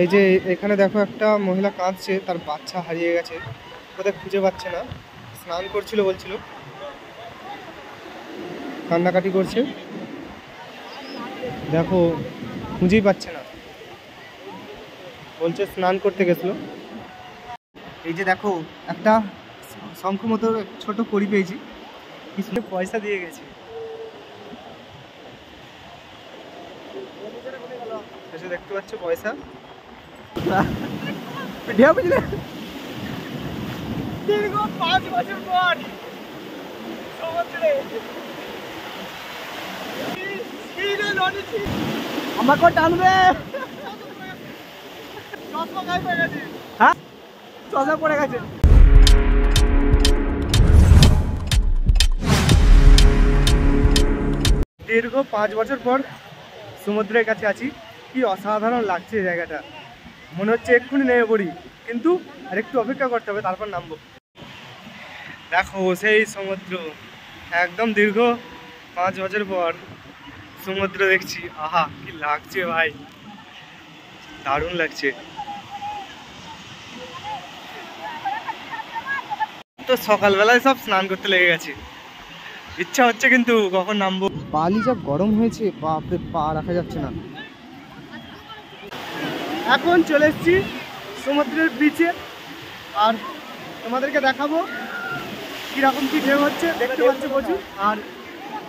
এই যে এখানে দেখো একটা মহিলা কাঁদছে, তার বাচ্চা হারিয়ে গেছে, কোথায় খুঁজে পাচ্ছে না। স্নান করছিল বলছিল, কান্নাকাটি করছে, দেখো খুঁজেই পাচ্ছে না, বলছে স্নান করতে গেছিল। এই যে দেখো একটা শঙ্খ মতো ছোট কড়ি পেয়েছি, কিছু পয়সা দিয়ে গেছে। দেখতে পাচ্ছ পয়সা, বুঝলে দীর্ঘ 5 বছর পর সমুদ্রে আমাকে টানবে। হ্যাঁ চশমা পড়ে গেছে। দীর্ঘ 5 বছর পর সমুদ্রের কাছে আছি, কি অসাধারণ লাগছে জায়গাটা, মনে হচ্ছে এক্ষুনি নেমে পড়ি, কিন্তু আরেকটু অপেক্ষা করতে হবে, তারপর নামবো। দেখো সেই সমুদ্র, একদম দীর্ঘ 5 বছর পর সমুদ্র দেখছি। আহা কি লাগছে ভাই, দারুণ লাগছে। তো সকালবেলায় সব স্নান করতে লেগে গেছে, ইচ্ছা হচ্ছে কিন্তু কখন নামবো। বালি যা গরম হয়েছে, বাপরে পা রাখা যাচ্ছে না। এখন চলে এসেছি সমুদ্রের বিচে, আর তোমাদেরকে দেখাবো কিরকম কি ঢেউ হচ্ছে, দেখতে পাচ্ছি প্রচুর। আর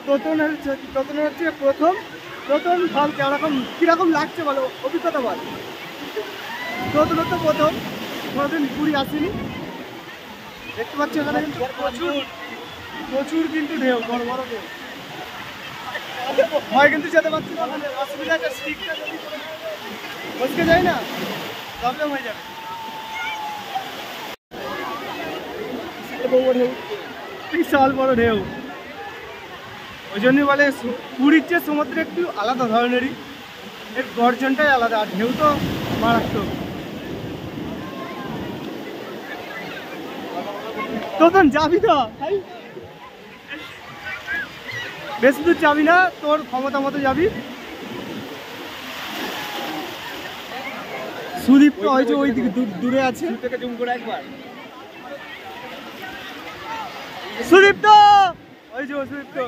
তোতনের হচ্ছে প্রথম ফল, কিরকম লাগছে বলো, অভিজ্ঞতা বল। তোতনের তো প্রথম, কোনোদিন পুরী আসেনি। দেখতে পাচ্ছি এখানে কিন্তু প্রচুর কিন্তু ঢেউ, বড় বড় ঢেউ। ভয় কিন্তু যেতে পারছি না, অসুবিধা আছে, স্টিকটা যদি বসকে যাই না প্রবলেম হয়ে যাবে। বিশাল বড় ঢেউ, ওই জন্যই বলে পুরীর চেয়ে সমুদ্রে একটু আলাদা ধরনেরই, এর গর্জনটাই আলাদা, আর ঢেউ তো মারাত্মক। তখন যাবি তো, বেশি দূর যাবি না, তোর ক্ষমতা মতো যাবি। সুদীপ তো ওই যে ওই দিকে দূরে আছে, জুম করে একবার। সুদীপ তো ওই যে সুদীপ তো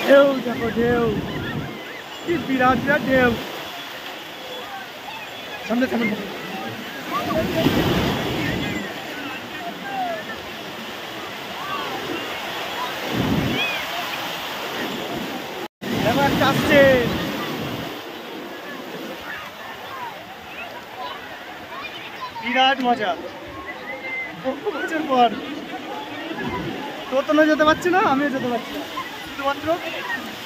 ঢেউ, দেখো ঢেউ, কি বিরাট বিরাট ঢেউ। সামনে সামনে একটা আসছে, বিরাট মজা। বহু বছর পর তোতনও যেতে পারছি না, আমিও যেতে পারছি না, শুধুমাত্র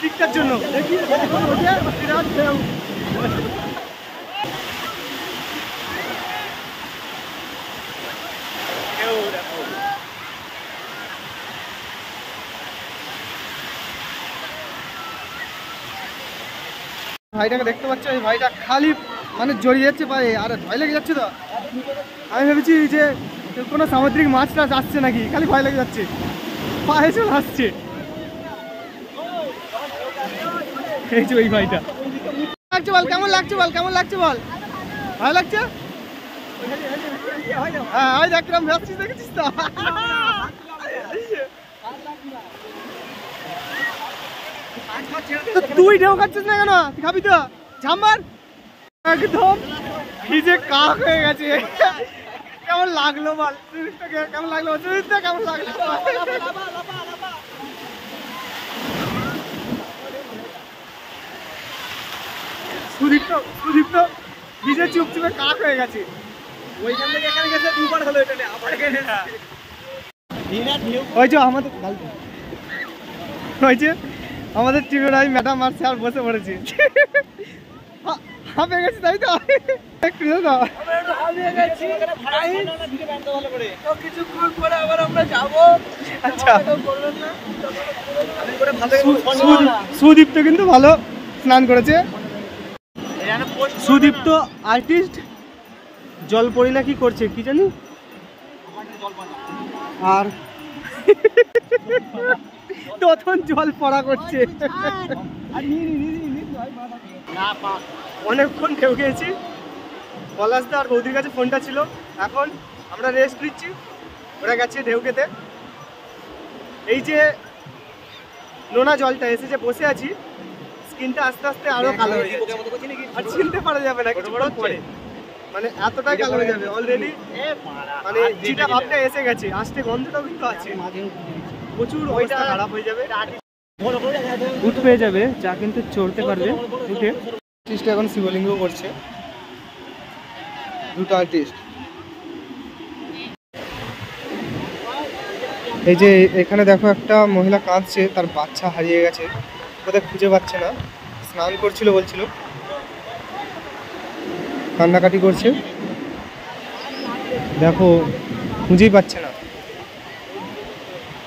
টিকটার জন্য। দেখি বিরাট ঢেউ, ভাইটাকে দেখতে পাচ্ছ, এই ভাইটা খালি মানে জড়িয়ে যাচ্ছে পায়ে, আর ভয় লেগে যাচ্ছে। তো আমি ভেবেছি যে কোনো সামুদ্রিক মাছ টাছ আসছে নাকি, খালি ভয় লেগে যাচ্ছে, পায়ে চলে আসছে। এই যে ওই ভাইটা লাগছে, বল কেমন লাগছে, বল কেমন লাগছে, বল ভালো লাগছে। হ্যাঁ ওই দেখ কিরম ভাবছিস, দেখেছিস তো। তুই ঢেউ খাচ্ছিস না কেন, খাবি তো ঝাম্বার। একদম ভিজে কাক হয়ে গেছে। কেমন লাগলো বল, কেমন লাগলো, কেমন লাগলো। সুদীপ তো ভিজে চুপচুপে কাক হয়ে গেছে, ওইখান থেকে এখানে গেছে 2 বার হলো, এটা আবার এখানে। ওই যে আমাদের আমাদের টিমের ওই ম্যাডাম আর স্যার বসে পড়েছে, হাঁপে গেছি তাই তো, একটু কিছুক্ষণ পরে আবার আমরা যাবো। আচ্ছা সুদীপ তো কিন্তু ভালো স্নান করেছে, সুদীপ তো আর্টিস্ট, জল পড়ি না কি করছে কি জানি, আর তখন জল পড়া করছে। অনেকক্ষণ ঢেউ খেয়েছি, পলাশদা আর বৌদির কাছে ফোনটা ছিল। এখন আমরা রেস্ট নিচ্ছি, ওরা গেছে ঢেউ খেতে। এই যে নোনা জলটা এসে যে বসে আছি, স্কিনটা আস্তে আস্তে আরো কালো হয়ে যাচ্ছে, আর চিনতে পারা যাবে না কিছু পরে, মানে এতটাই কালো হয়ে যাবে অলরেডি। মানে যেটা ভাবটা এসে গেছে, আসতে গন্ধটাও কিন্তু আছে, প্রচুর অবস্থা খারাপ হয়ে যাবে। উঠ পেয়ে যাবে, যা কিন্তু চড়তে পারবে উঠে। আর্টিস্ট এখন শিবলিঙ্গ করছে, দুটো আর্টিস্ট। এই যে এখানে দেখো একটা মহিলা কাঁদছে, তার বাচ্চা হারিয়ে গেছে, কোথায় খুঁজে পাচ্ছে না। স্নান করছিল বলছিল, কান্নাকাটি করছে, দেখো খুঁজেই পাচ্ছে না,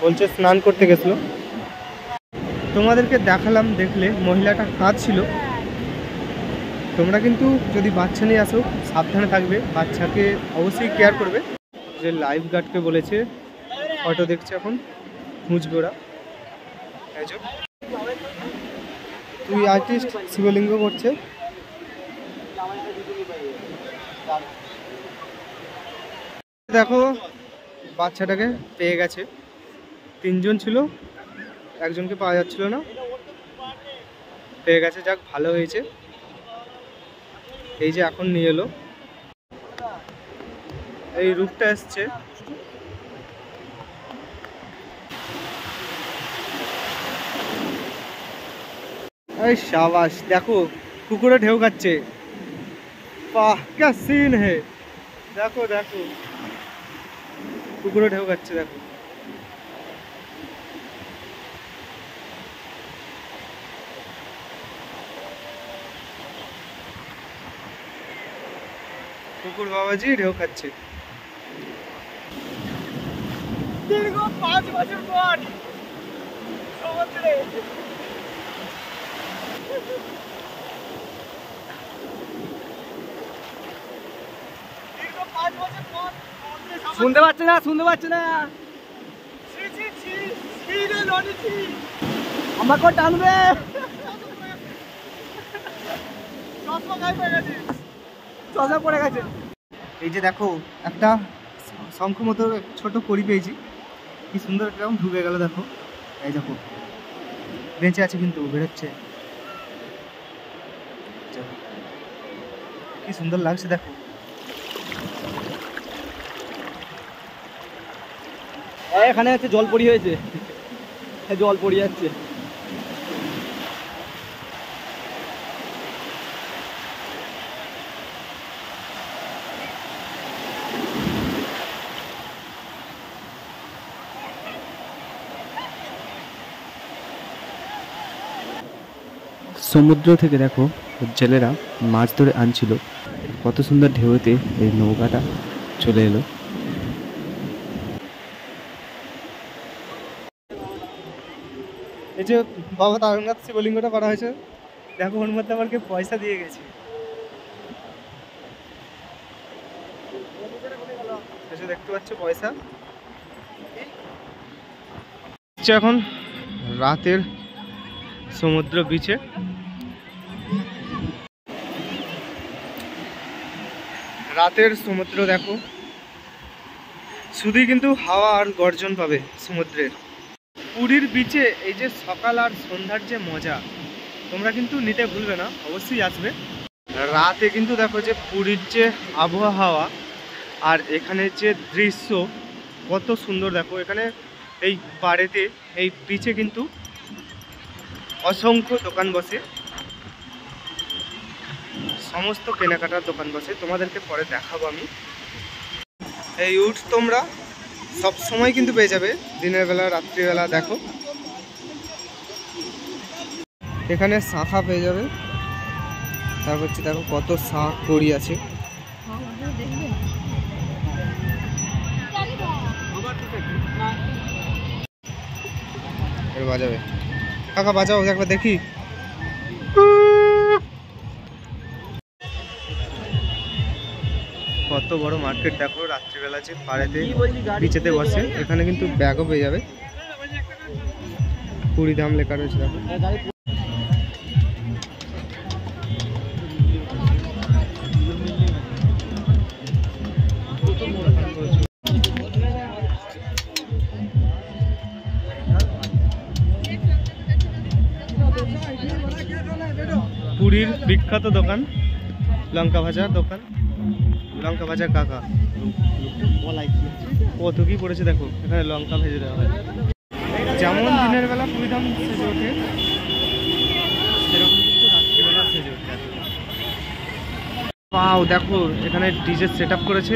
বলছে স্নান করতে গেছিল। তোমাদেরকে দেখালাম, দেখলে মহিলাটা কাঁদছিল। তোমরা কিন্তু যদি বাচ্চা নিয়ে আসো সাবধানে থাকবে, বাচ্চাকে অবশ্যই কেয়ার করবে। যে লাইফ গার্ডকে বলেছে, অটো দেখছে এখন, খুঁজবে ওরা। তুই আর্টিস্ট শিবলিঙ্গ করছে, দেখো বাচ্চাটাকে পেয়ে গেছে। 3 জন ছিল, একজনকে পাওয়া যাচ্ছিল না, পেয়ে গেছে, যাক ভালো হয়েছে। এই যে এখন নিয়ে এলো, এই রূপটা এসছে। এই শাবাশ, দেখো কুকুরে ঢেউ খাচ্ছে, বাহ क्या सीन है, দেখো দেখো কুকুরে ঢেউ খাচ্ছে, দেখো। কুকুর বাবাজি ঢেউ খাচ্ছে। দীর্ঘ 5 বছর পর সমুদ্রে শুনতে পাচ্ছে না, শুনতে পাচ্ছে না, আমাকে টানবে। চশমা পড়ে গেছে। এই যে দেখো একটা শঙ্খ মতো ছোট কড়ি পেয়েছি, কি সুন্দর এরকম ঢুকে গেল, দেখো। এই দেখো বেঁচে আছে কিন্তু বেরোচ্ছে, কি সুন্দর লাগছে দেখো। এখানে হচ্ছে জল পড়ি হয়েছে, জল পড়ে যাচ্ছে। সমুদ্র থেকে দেখো জেলেরা মাছ ধরে আনছিল, কত সুন্দর ঢেউতে এই নৌকাটা চলে এলো। এই যে বাবা তারকনাথ শিবলিঙ্গটা করা হয়েছে, দেখো ওর মধ্যে আমাকে পয়সা দিয়ে গেছে, দেখতে পাচ্ছ পয়সা। এখন রাতের সমুদ্র বিচে, রাতের সমুদ্র দেখো, শুধুই কিন্তু হাওয়া আর গর্জন পাবে সমুদ্রের। পুরীর বিচে এই যে সকাল আর সন্ধ্যার যে মজা, তোমরা কিন্তু নিতে ভুলবে না, অবশ্যই আসবে। রাতে কিন্তু দেখো যে পুরীর যে আবহাওয়া আর এখানে যে দৃশ্য কত সুন্দর, দেখো এখানে এই পাড়েতে এই বিচে কিন্তু অসংখ্য দোকান বসে, সমস্ত কেনাকাটার দোকান বসে, তোমাদেরকে পরে দেখাবো আমি। এই উট তোমরা সব সময় কিন্তু পেয়ে যাবে, দিনের বেলা রাত্রিবেলা। দেখো এখানে শাঁখা পেয়ে যাবে, তারপর হচ্ছে দেখো কত শাঁখ কড়ি আছে। বাজাবে কাকা, বাজাও একবার দেখি। কত বড় মার্কেট দেখো, রাত্রিবেলা যে পাড়েতে বিচেতে বসে, এখানে কিন্তু ব্যাগও পেয়ে যাবে। কুড়ি দাম লেখা রয়েছে দেখো। পুরীর বিখ্যাত দোকান, লঙ্কা ভাজার দোকান, লঙ্কা ভাজা কাকা। কত কি পড়েছে দেখো, এখানে লঙ্কা ভেজে দেওয়া হয়। যেমন দিনের বেলা পুরীধাম সেজে ওঠে, সেরকম কিন্তু রাত্রিবেলা সেজে ওঠে। পাও দেখো, এখানে ডিজে সেট আপ করেছে।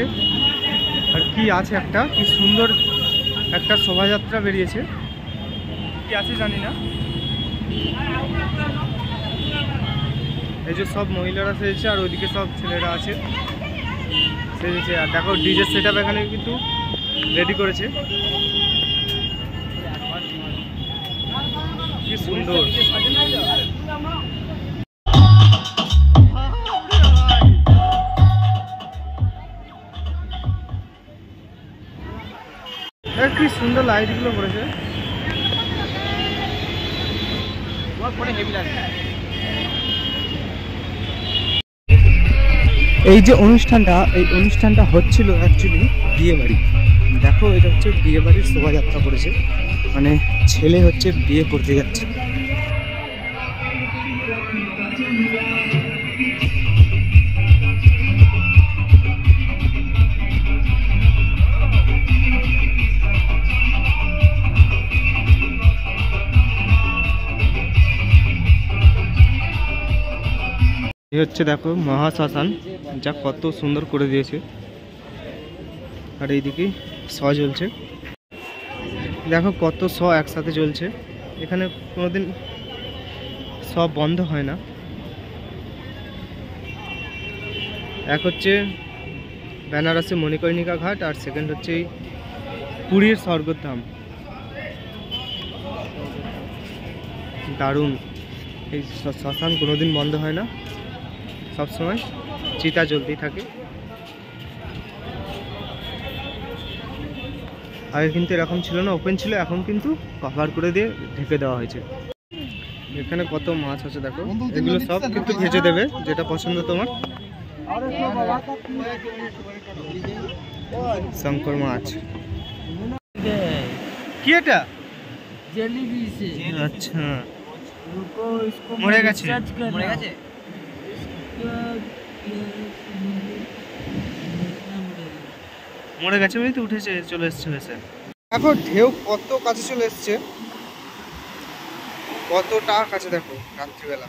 আর কি আছে, একটা কি সুন্দর একটা শোভাযাত্রা বেরিয়েছে, কি আছে জানি না। এই যে সব মহিলারা সেজেছে, আর ওইদিকে সব ছেলেরা আছে সেজেছে। আর দেখো ডিজে সেট আপ এখানে কিন্তু রেডি করেছে, কি সুন্দর। কি সুন্দর লাইট গুলো করেছে। এই যে অনুষ্ঠানটা, এই অনুষ্ঠানটা হচ্ছিল অ্যাকচুয়ালি বিয়ে বাড়ি। দেখো এটা হচ্ছে বিয়ে বাড়ির শোভাযাত্রা করেছে, মানে ছেলে হচ্ছে বিয়ে করতে যাচ্ছে। এই হচ্ছে দেখো মহাশ্মশান, যা কত সুন্দর করে দিয়েছে। আর এইদিকে শ জ্বলছে, দেখো কত শ একসাথে জ্বলছে। এখানে কোনোদিন সব বন্ধ হয় না। এক হচ্ছে বেনারসে মণিকর্ণিকা ঘাট, আর সেকেন্ড হচ্ছে এই পুরীর স্বর্গধাম। দারুণ, এই শ্মশান কোনোদিন বন্ধ হয় না, সবসময় চিতা জ্বলতেই থাকে। আগে কিন্তু এরকম ছিল না, ওপেন ছিল, এখন কিন্তু কভার করে দিয়ে ঢেকে দেওয়া হয়েছে। এখানে কত মাছ আছে দেখো, এগুলো সব কিন্তু ভেজে দেবে, যেটা পছন্দ তোমার। শঙ্কর মাছ, কি এটা? আচ্ছা, মরে গেছে, মরে গেছে। মরে গেছে বলেই তো উঠেছে, চলে এসছে ভেসে। দেখো ঢেউ কত কাছে চলে এসছে, কতটা কাছে দেখো। রাত্রিবেলা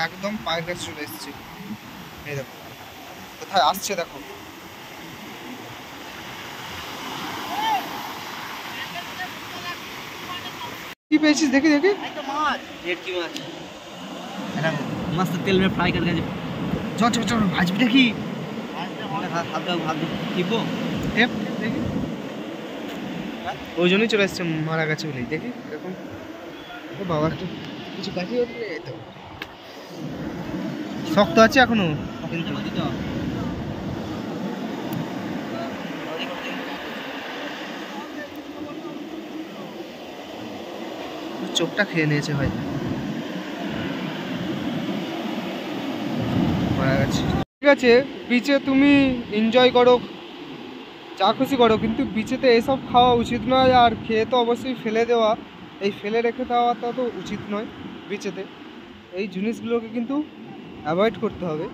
একদম পায়ের কাছে চলে এসছে। এই দেখো কোথায় আসছে, দেখো কি পেয়েছিস, দেখি দেখি। ভেটকি মাছ, এটা मस्त तेल में फ्राई करके चल चल चल आज भी देखी দেখি। ওই জন্যই চলে এসছে, মারা গেছে বলেই। দেখি এরকম, ও বাবা একটু কিছু কাছে তো শক্ত আছে এখনো, কিন্তু চোখটা খেয়ে নিয়েছে হয়তো, মারা গেছে। ঠিক আছে, বিচে তুমি এনজয় করো, যা খুশি করো, কিন্তু বিচেতে এসব খাওয়া উচিত নয়। আর খেয়ে তো অবশ্যই ফেলে দেওয়া, এই ফেলে রেখে দেওয়াটা তো উচিত নয়। বিচেতে এই জিনিসগুলোকে কিন্তু অ্যাভয়েড করতে হবে।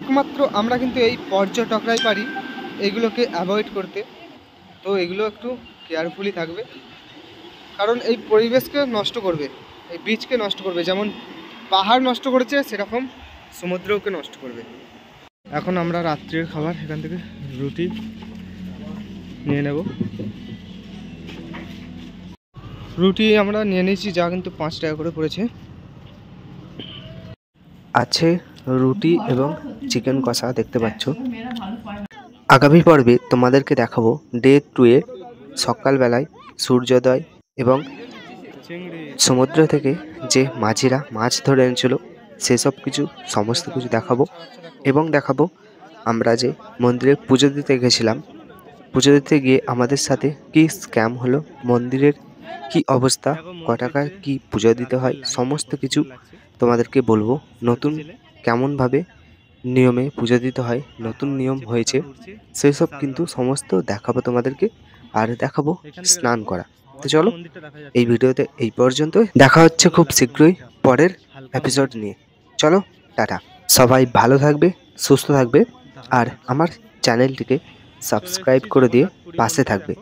একমাত্র আমরা কিন্তু এই পর্যটকরাই পারি এইগুলোকে অ্যাভয়েড করতে। তো এগুলো একটু কেয়ারফুলি থাকবে, কারণ এই পরিবেশকে নষ্ট করবে, এই বিচকে নষ্ট করবে। যেমন পাহাড় নষ্ট করেছে, সেরকম সমুদ্রকে নষ্ট করবে। এখন আমরা রাত্রের খাবার এখান থেকে রুটি নিয়ে নেব। রুটি আমরা নিয়ে নিয়েছি, যা কিন্তু 5 টাকা করে পড়েছে। আছে রুটি এবং চিকেন কষা দেখতে পাচ্ছ। আগামী পর্বে তোমাদেরকে দেখাবো ডে 2 এ সকালবেলায় সূর্যোদয় এবং সমুদ্র থেকে যে মাঝিরা মাছ ধরে এনেছিল সেসব কিছু, সমস্ত কিছু দেখাবো। এবং দেখাবো আমরা যে মন্দিরে পুজো দিতে গেছিলাম, পুজো দিতে গিয়ে আমাদের সাথে কি স্ক্যাম হলো, মন্দিরের কি অবস্থা, ক টাকার কি পুজো দিতে হয়, সমস্ত কিছু তোমাদেরকে বলবো। নতুন কেমনভাবে নিয়মে পুজো দিতে হয়, নতুন নিয়ম হয়েছে, সেই সব কিন্তু সমস্ত দেখাবো তোমাদেরকে। আর দেখাবো স্নান করা। তো চলো এই ভিডিওতে এই পর্যন্ত, দেখা হচ্ছে খুব শীঘ্রই পরের এপিসোড নিয়ে। চলো টাটা, সবাই ভালো থাকবে, সুস্থ থাকবে, আর আমার চ্যানেলটিকে সাবস্ক্রাইব করে দিয়ে পাশে থাকবে।